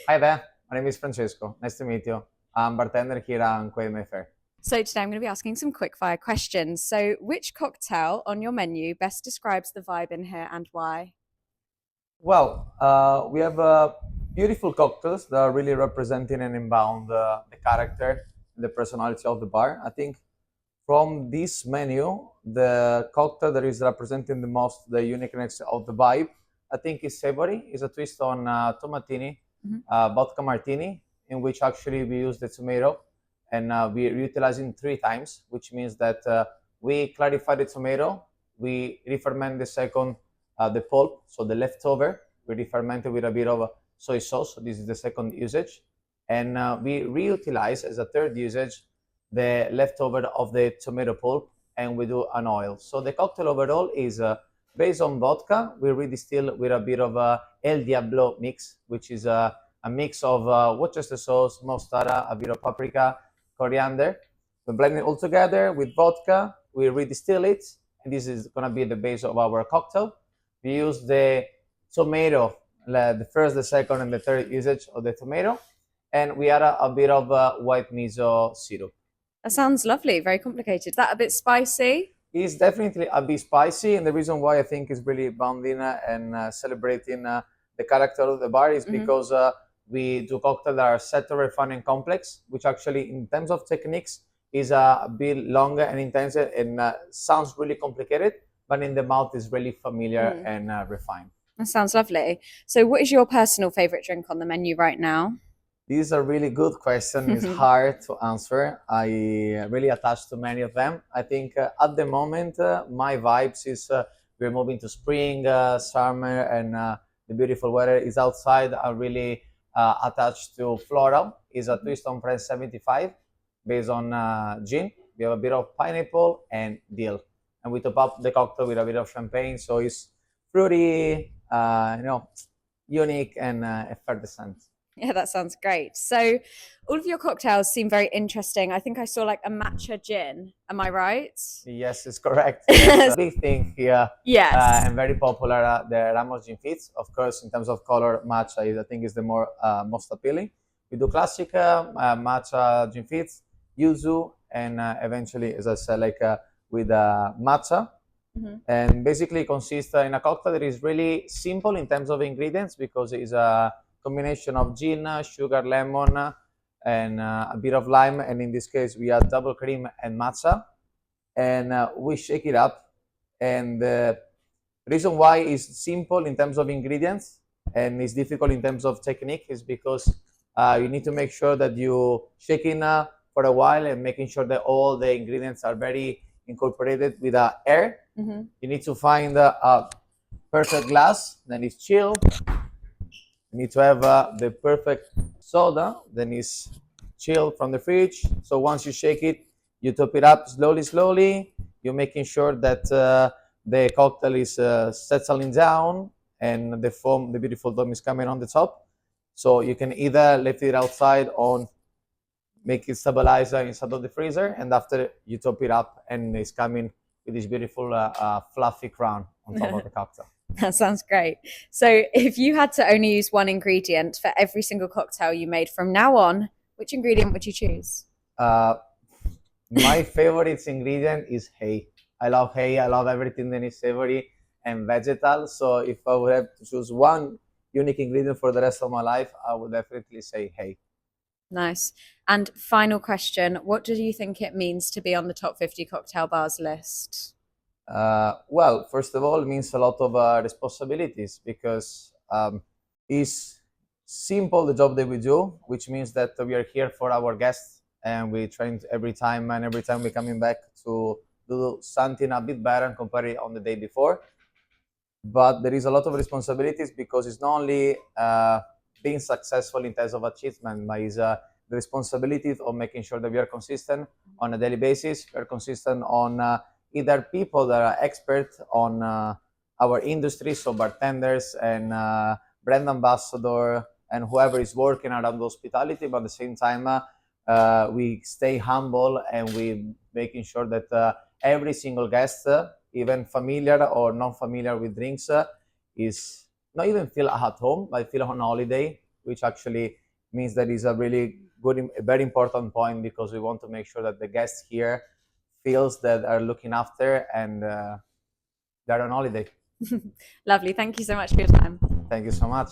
Hi there, my name is Francesco. Nice to meet you. I'm bartender here at Kwant Bar. So today I'm going to be asking some quick fire questions. So, which cocktail on your menu best describes the vibe in here and why? We have beautiful cocktails that are really representing and inbound the character and the personality of the bar. I think from this menu, the cocktail that is representing the most the uniqueness of the vibe, I think is savory. Is a twist on tomatini, Mhm. vodka martini, in which actually we use the tomato and we're utilizing three times, which means that we clarify the tomato, we re-ferment the second, the pulp, so the leftover, we re-ferment it with a bit of soy sauce. So this is the second usage, and we reutilize as a third usage the leftover of the tomato pulp, and we do an oil. So the cocktail overall is based on vodka. We redistill with a bit of a El Diablo mix, which is a mix of Worcester sauce, mostarda, a bit of paprika, coriander. We blend it all together with vodka. We redistill it, and this is going to be the base of our cocktail. We use the tomato, the first, the second, and the third usage of the tomato, and we add a bit of white miso syrup. That sounds lovely, very complicated. That a bit spicy? It's definitely a bit spicy, and the reason why I think is really bonding and celebrating the character of the bar is Hmm. because we do cocktails that are set to refine and complex, which actually, in terms of techniques, is a bit longer and intense and sounds really complicated, but in the mouth is really familiar Mm, and refined. that sounds lovely. So, what is your personal favorite drink on the menu right now? This is a really good question. It's hard to answer. I really attach to many of them. I think at the moment, my vibes is we're moving to spring, summer, and the beautiful weather is outside. I'm really attached to floral. Is a twist on French 75 based on gin. We have a bit of pineapple and dill, and we top up the cocktail with a bit of champagne. So it's fruity, unique and effervescent. Yeah, that sounds great. So, all of your cocktails seem very interesting. I think I saw like a matcha gin. Am I right? Yes, it's correct. Yes, big thing here Yes. and very popular. The Ramos Gin Fits, of course, in terms of color, matcha is I think is the more most appealing. We do classic matcha Gin Fits, yuzu, and eventually, as I said, like with matcha. Mhm. And basically consists in a cocktail that is really simple in terms of ingredients because it is a combination of gin, sugar, lemon, and a bit of lime. And in this case, we add double cream and matcha and we shake it up. And the reason why it's simple in terms of ingredients and it's difficult in terms of technique is because you need to make sure that you shake it for a while and making sure that all the ingredients are very incorporated with air. Mhm. You need to find a perfect glass, then it's chill. You need to have the perfect soda, then it's chilled from the fridge. So once you shake it, you top it up slowly, slowly. You're making sure that the cocktail is settling down and the foam, the beautiful foam is coming on the top. So you can either leave it outside or make it stabilize inside of the freezer, and after you top it up, and it's coming with this beautiful fluffy crown on top of the cocktail. That sounds great. So, if you had to only use one ingredient for every single cocktail you made from now on, which ingredient would you choose? Uh, my favorite ingredient is hay. I love hay. I love everything that is savory and vegetal. So if I would have to choose one unique ingredient for the rest of my life, I would definitely say hay. Nice. And final question, what do you think it means to be on the top 50 cocktail bars list? Well, first of all, it means a lot of responsibilities because it's simple the job that we do, which means that we are here for our guests and we train every time, and every time we're coming back to do something a bit better and compare it on the day before. But there is a lot of responsibilities because it's not only being successful in terms of achievement, but it's the responsibility of making sure that we are consistent on a daily basis. We are consistent on either people that are expert on our industry, so bartenders and brand ambassador and whoever is working around hospitality, but at the same time, we stay humble and we making sure that every single guest even familiar or non-familiar with drinks, is not even feel at home, but feel on holiday which actually means that is a really good, a very important point, because we want to make sure that the guests here feels that are looking after, and they're on holiday. Lovely. Thank you so much for your time. Thank you so much.